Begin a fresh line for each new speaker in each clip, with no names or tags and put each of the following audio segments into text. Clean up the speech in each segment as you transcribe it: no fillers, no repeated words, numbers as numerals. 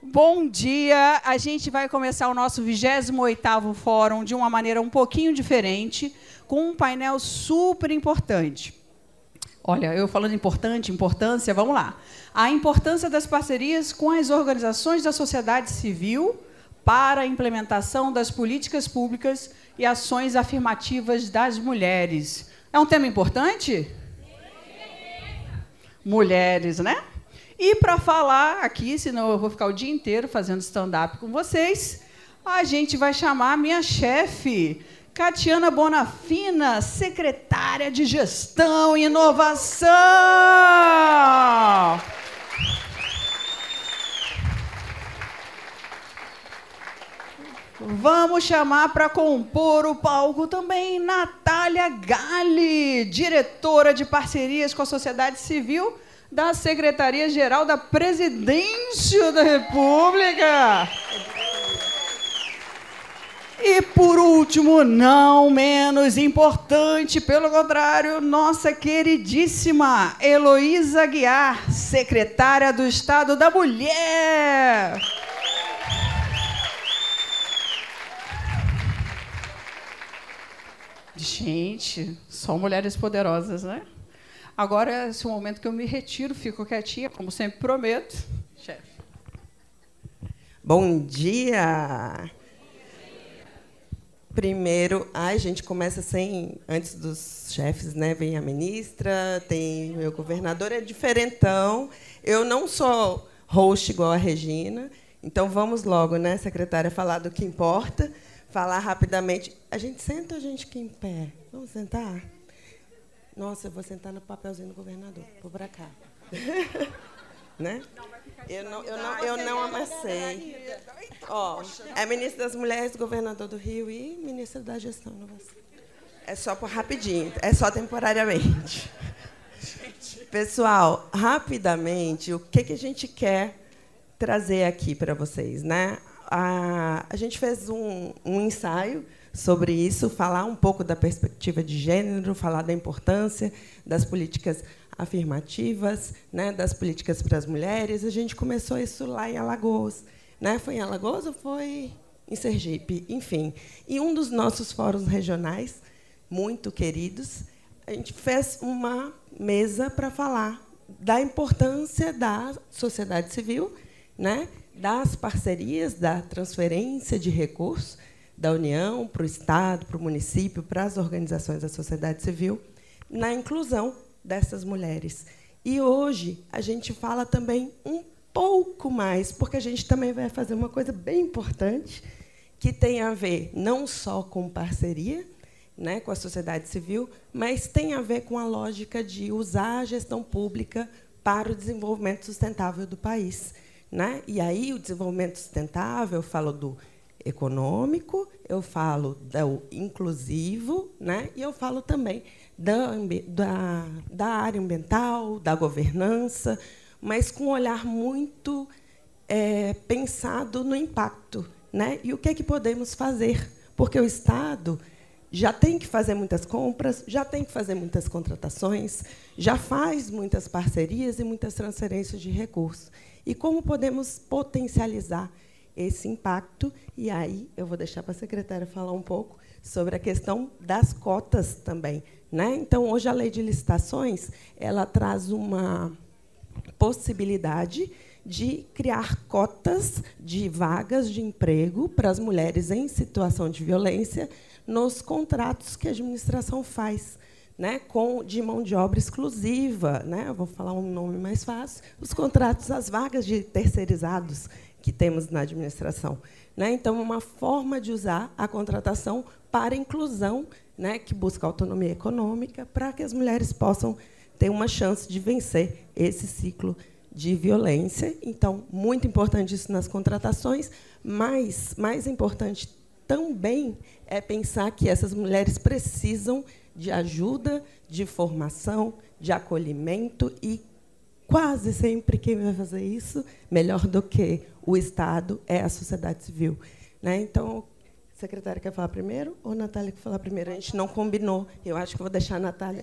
Bom dia, a gente vai começar o nosso 28º Fórum de uma maneira um pouquinho diferente, com um painel super importante. Olha, eu falando importância, vamos lá. A importância das parcerias com as organizações da sociedade civil para a implementação das políticas públicas e ações afirmativas das mulheres. É um tema importante? Mulheres, né? E para falar aqui, senão eu vou ficar o dia inteiro fazendo stand-up com vocês, a gente vai chamar a minha chefe, Catiana Bonafina, secretária de Gestão e Inovação. Vamos chamar para compor o palco também Natália Galli, diretora de parcerias com a sociedade civil da Secretaria-Geral da Presidência da República. E, por último, não menos importante, pelo contrário, nossa queridíssima Heloísa Aguiar, secretária do Estado da Mulher. Gente, só mulheres poderosas, né? Agora é esse momento que eu me retiro, fico quietinha, como sempre prometo. Chefe.
Bom dia! Primeiro, a gente começa antes dos chefes, né? Vem a ministra, tem o meu governador, é diferentão. Eu não sou host igual a Regina, então vamos logo, né, secretária, falar do que importa, falar rapidamente. A gente senta ou a gente fica em pé? Vamos sentar? Nossa, eu vou sentar no papelzinho do governador. Vou para cá. Né? Eu não amassei. Ó, é ministra das Mulheres, governador do Rio e ministra da Gestão e Inovação. É só por rapidinho, é só temporariamente. Pessoal, rapidamente, o que a gente quer trazer aqui para vocês, né? A gente fez um ensaio sobre isso, falar um pouco da perspectiva de gênero, falar da importância das políticas afirmativas, né, das políticas para as mulheres. A gente começou isso lá em Alagoas. Né? Foi em Alagoas ou foi em Sergipe? Enfim. E um dos nossos fóruns regionais, muito queridos, a gente fez uma mesa para falar da importância da sociedade civil, né, das parcerias, da transferência de recursos da União para o Estado, para o município, para as organizações da sociedade civil, na inclusão dessas mulheres. E hoje a gente fala também um pouco mais, porque a gente também vai fazer uma coisa bem importante, que tem a ver não só com parceria, né, com a sociedade civil, mas tem a ver com a lógica de usar a gestão pública para o desenvolvimento sustentável do país. Né? E aí, o desenvolvimento sustentável, eu falo do econômico, eu falo do inclusivo, né? E eu falo também da área ambiental, da governança, mas com um olhar muito pensado no impacto. Né? E o que podemos fazer? Porque o Estado já tem que fazer muitas compras, já tem que fazer muitas contratações, já faz muitas parcerias e muitas transferências de recursos. E como podemos potencializar esse impacto? E aí eu vou deixar para a secretária falar um pouco sobre a questão das cotas também. Né? Então, hoje, a lei de licitações ela traz uma possibilidade de criar cotas de vagas de emprego para as mulheres em situação de violência nos contratos que a administração faz, né, de mão de obra exclusiva. Né? Eu vou falar um nome mais fácil: os contratos, as vagas de terceirizados que temos na administração. Né? Então, uma forma de usar a contratação para a inclusão, né, que busca autonomia econômica, para que as mulheres possam ter uma chance de vencer esse ciclo de violência. Então, muito importante isso nas contratações, mas mais importante também é pensar que essas mulheres precisam de ajuda, de formação, de acolhimento, e quase sempre quem vai fazer isso, melhor do que o Estado, é a sociedade civil. Né? Então, a secretária quer falar primeiro ou a Natália quer falar primeiro? A gente não combinou. Eu acho que vou deixar a Natália.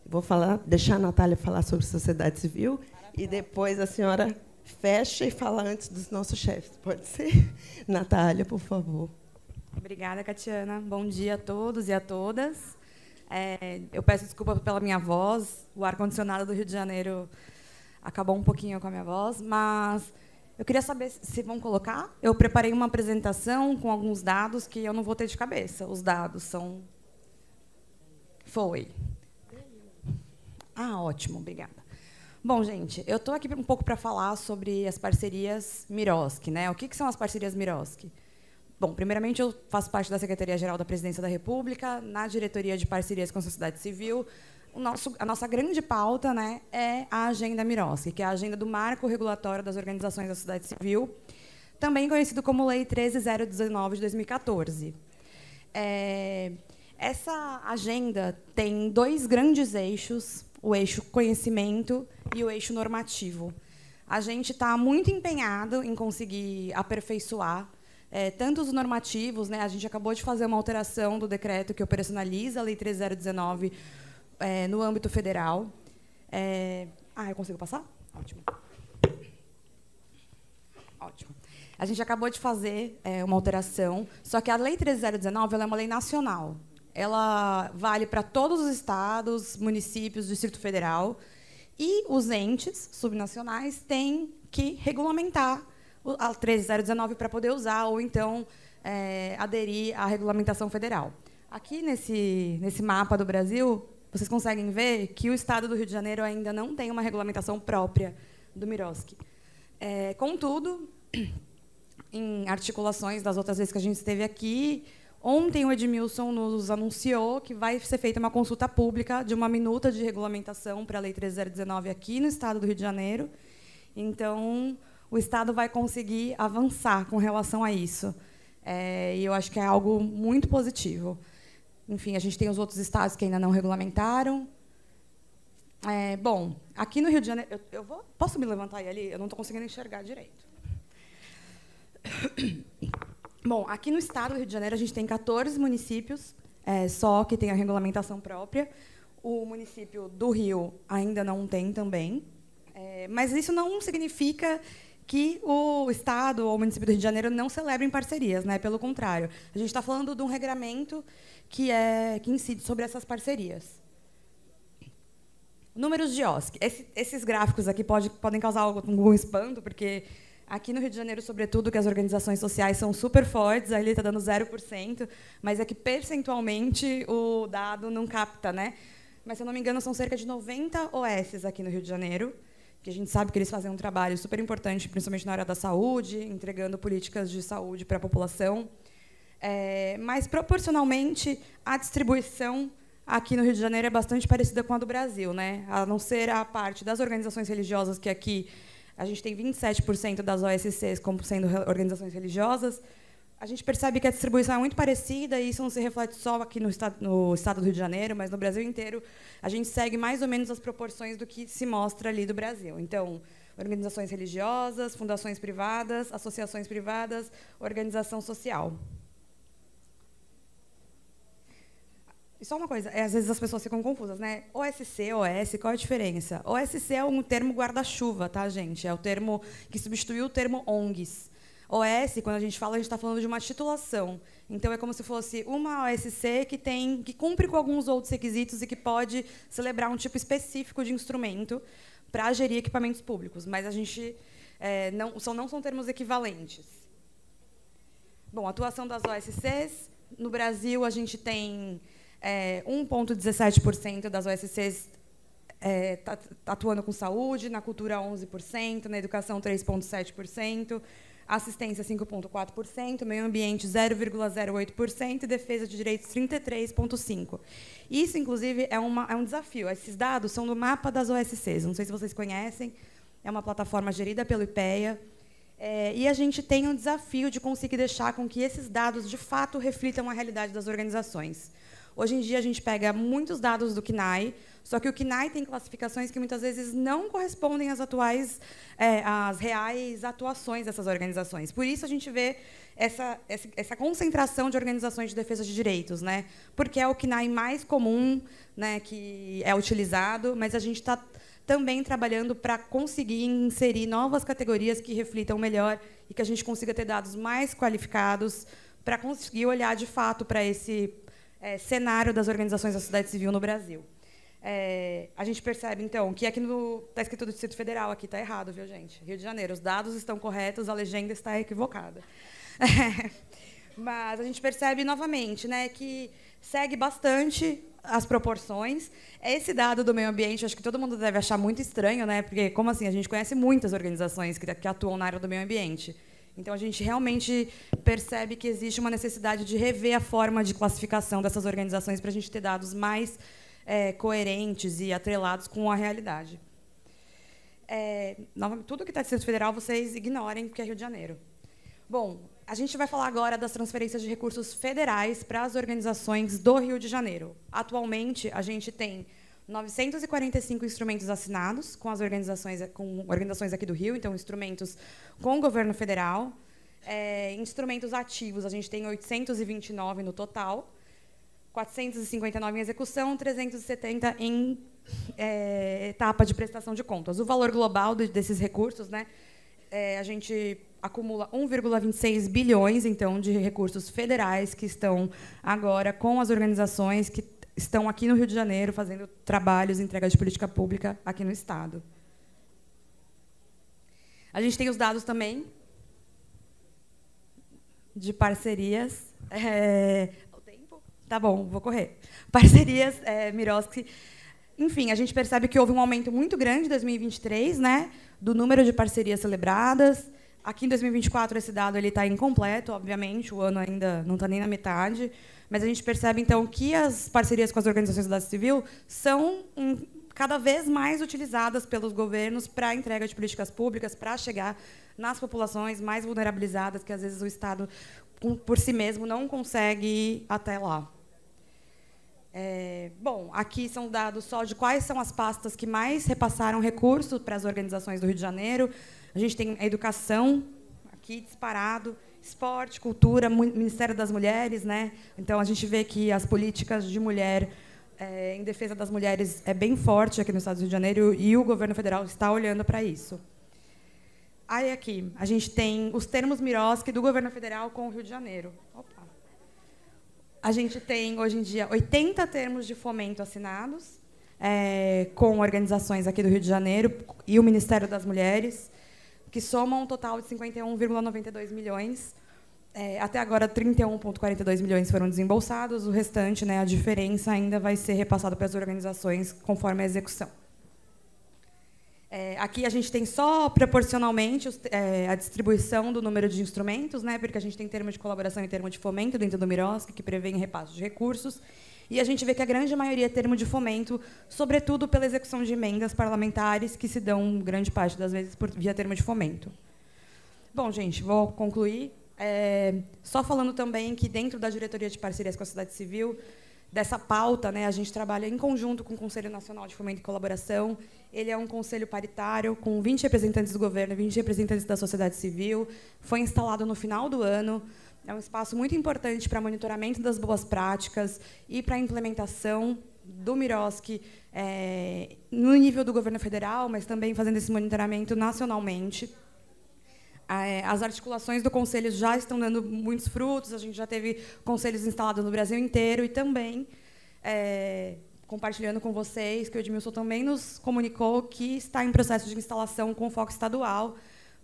Vou deixar a Natália falar sobre sociedade civil. Maravilha. E depois a senhora fecha e fala antes dos nossos chefes, pode ser? Natália, por favor.
Obrigada, Catiana. Bom dia a todos e a todas. Eu peço desculpa pela minha voz. O ar-condicionado do Rio de Janeiro acabou um pouquinho com a minha voz, mas eu queria saber se vão colocar. Eu preparei uma apresentação com alguns dados que eu não vou ter de cabeça. Os dados são... Foi. Ah, ótimo, obrigada. Bom, gente, eu estou aqui um pouco para falar sobre as parcerias Miroski, né? O que são as parcerias Miroski? Bom, primeiramente, eu faço parte da Secretaria-Geral da Presidência da República, na Diretoria de Parcerias com a Sociedade Civil. A nossa grande pauta, né, é a Agenda Miroski, que é a agenda do Marco Regulatório das Organizações da Sociedade Civil, também conhecido como Lei 13.019, de 2014. Essa agenda tem dois grandes eixos, o eixo conhecimento e o eixo normativo. A gente está muito empenhado em conseguir aperfeiçoar tanto os normativos, né? A gente acabou de fazer uma alteração do decreto que operacionaliza a Lei 13.019 no âmbito federal. Eu consigo passar? Ótimo. Ótimo. A gente acabou de fazer uma alteração, só que a Lei 13.019 ela é uma lei nacional. Ela vale para todos os estados, municípios, Distrito Federal, e os entes subnacionais têm que regulamentar a 13.019 para poder usar, ou então aderir à regulamentação federal. Aqui, nesse mapa do Brasil, vocês conseguem ver que o Estado do Rio de Janeiro ainda não tem uma regulamentação própria do Miroski. Contudo, em articulações das outras vezes que a gente esteve aqui, ontem o Edmilson nos anunciou que vai ser feita uma consulta pública de uma minuta de regulamentação para a Lei 13.019 aqui no Estado do Rio de Janeiro. Então, o Estado vai conseguir avançar com relação a isso. E eu acho que é algo muito positivo. Enfim, a gente tem os outros estados que ainda não regulamentaram. Bom, aqui no Rio de Janeiro... Posso me levantar aí ali? Eu não estou conseguindo enxergar direito. Bom, aqui no estado do Rio de Janeiro, a gente tem 14 municípios só que tem a regulamentação própria. O município do Rio ainda não tem também. Mas isso não significa que o Estado ou o município do Rio de Janeiro não celebrem parcerias, né? Pelo contrário, a gente está falando de um regramento que incide sobre essas parcerias. Números de OSC. Esses gráficos aqui podem causar algum espanto, porque aqui no Rio de Janeiro, sobretudo, que as organizações sociais são super fortes, ali está dando 0%, mas é que, percentualmente, o dado não capta, né? Mas, se eu não me engano, são cerca de 90 OS aqui no Rio de Janeiro, que a gente sabe que eles fazem um trabalho super importante, principalmente na área da saúde, entregando políticas de saúde para a população. Mas, proporcionalmente, a distribuição aqui no Rio de Janeiro é bastante parecida com a do Brasil, né? A não ser a parte das organizações religiosas, que aqui a gente tem 27% das OSCs como sendo organizações religiosas. A gente percebe que a distribuição é muito parecida, e isso não se reflete só aqui no estado do Rio de Janeiro, mas no Brasil inteiro a gente segue mais ou menos as proporções do que se mostra ali do Brasil. Então, organizações religiosas, fundações privadas, associações privadas, organização social. E só uma coisa, às vezes as pessoas ficam confusas, né? OSC, OS, qual é a diferença? OSC é um termo guarda-chuva, tá, gente? É o termo que substituiu o termo ONGs. OS, quando a gente está falando de uma titulação. Então, é como se fosse uma OSC que cumpre com alguns outros requisitos e que pode celebrar um tipo específico de instrumento para gerir equipamentos públicos. Mas a gente não são termos equivalentes. Bom, a atuação das OSCs. No Brasil, a gente tem 1,17% das OSCs atuando com saúde, na cultura 11%, na educação 3,7%, assistência 5,4%, meio ambiente 0,08% e defesa de direitos 33,5%. Isso, inclusive, é um desafio. Esses dados são do mapa das OSCs. Não sei se vocês conhecem. É uma plataforma gerida pelo IPEA. E a gente tem um desafio de conseguir deixar com que esses dados, de fato, reflitam a realidade das organizações. Hoje em dia, a gente pega muitos dados do CNAE, só que o CNAE tem classificações que muitas vezes não correspondem às às reais atuações dessas organizações. Por isso, a gente vê essa concentração de organizações de defesa de direitos, né? Porque é o CNAE mais comum, né, que é utilizado, mas a gente está também trabalhando para conseguir inserir novas categorias que reflitam melhor e que a gente consiga ter dados mais qualificados para conseguir olhar, de fato, para esse cenário das organizações da sociedade civil no Brasil. A gente percebe, então, que aqui está escrito do Distrito Federal, aqui está errado, viu, gente? Rio de Janeiro, os dados estão corretos, a legenda está equivocada. Mas a gente percebe, novamente, né, que segue bastante as proporções. Esse dado do meio ambiente, acho que todo mundo deve achar muito estranho, né? Porque, como assim, a gente conhece muitas organizações que atuam na área do meio ambiente. Então, a gente realmente percebe que existe uma necessidade de rever a forma de classificação dessas organizações para a gente ter dados mais coerentes e atrelados com a realidade. Tudo que está no Distrito Federal, vocês ignorem, porque é Rio de Janeiro. Bom, a gente vai falar agora das transferências de recursos federais para as organizações do Rio de Janeiro. Atualmente, a gente tem 945 instrumentos assinados com as organizações aqui do Rio, então instrumentos com o governo federal. Instrumentos ativos, a gente tem 829 no total, 459 em execução, 370 em etapa de prestação de contas. O valor global desses recursos, né, a gente acumula 1,26 bilhões, então, de recursos federais que estão agora com as organizações que estão aqui no Rio de Janeiro fazendo trabalhos, entrega de política pública aqui no Estado. A gente tem os dados também de parcerias. O tempo? Tá bom, vou correr. Parcerias, Miroski. Enfim, a gente percebe que houve um aumento muito grande em 2023, né, do número de parcerias celebradas. Aqui em 2024, esse dado está incompleto, obviamente, o ano ainda não está nem na metade, mas a gente percebe, então, que as parcerias com as organizações da sociedade civil são cada vez mais utilizadas pelos governos para a entrega de políticas públicas, para chegar nas populações mais vulnerabilizadas, que, às vezes, o Estado, por si mesmo, não consegue ir até lá. Bom, aqui são dados só de quais são as pastas que mais repassaram recursos para as organizações do Rio de Janeiro. A gente tem a educação, aqui disparado, esporte, cultura, Ministério das Mulheres, né? Então, a gente vê que as políticas de mulher, em defesa das mulheres, é bem forte aqui no Estado do Rio de Janeiro e o governo federal está olhando para isso. Aí, aqui, a gente tem os termos Miroski do governo federal com o Rio de Janeiro. Opa. A gente tem, hoje em dia, 80 termos de fomento assinados com organizações aqui do Rio de Janeiro e o Ministério das Mulheres, que somam um total de 51,92 milhões. Até agora, 31,42 milhões foram desembolsados. O restante, né, a diferença, ainda vai ser repassado para as organizações conforme a execução. Aqui a gente tem só proporcionalmente a distribuição do número de instrumentos, né, porque a gente tem termo de colaboração e termo de fomento dentro do Miroski, que prevêem repasse de recursos. E a gente vê que a grande maioria é termo de fomento, sobretudo pela execução de emendas parlamentares, que se dão, grande parte das vezes, via termo de fomento. Bom, gente, vou concluir. Só falando também que, dentro da Diretoria de Parcerias com a Sociedade Civil, dessa pauta, né, a gente trabalha em conjunto com o Conselho Nacional de Fomento e Colaboração. Ele é um conselho paritário, com 20 representantes do governo e 20 representantes da sociedade civil. Foi instalado no final do ano. É um espaço muito importante para monitoramento das boas práticas e para a implementação do Miroski no nível do governo federal, mas também fazendo esse monitoramento nacionalmente. As articulações do Conselho já estão dando muitos frutos, a gente já teve conselhos instalados no Brasil inteiro e também, compartilhando com vocês, que o Edmilson também nos comunicou que está em processo de instalação com foco estadual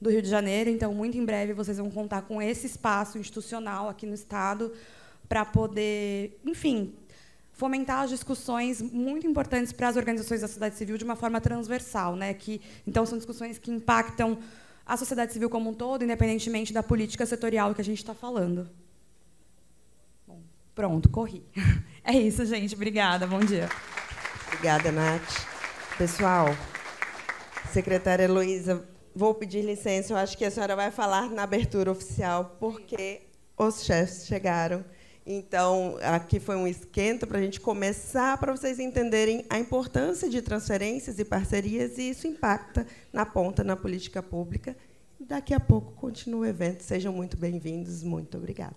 do Rio de Janeiro. Então, muito em breve, vocês vão contar com esse espaço institucional aqui no Estado para poder, enfim, fomentar as discussões muito importantes para as organizações da sociedade civil de uma forma transversal, né? Então, são discussões que impactam a sociedade civil como um todo, independentemente da política setorial que a gente está falando. Bom, pronto, corri. É isso, gente. Obrigada. Bom dia.
Obrigada, Nath. Pessoal, secretária Heloísa, vou pedir licença. Eu acho que a senhora vai falar na abertura oficial, porque os chefes chegaram Então, aqui foi um esquenta para a gente começar, para vocês entenderem a importância de transferências e parcerias, e isso impacta na ponta, na política pública. Daqui a pouco continua o evento. Sejam muito bem-vindos. Muito obrigada.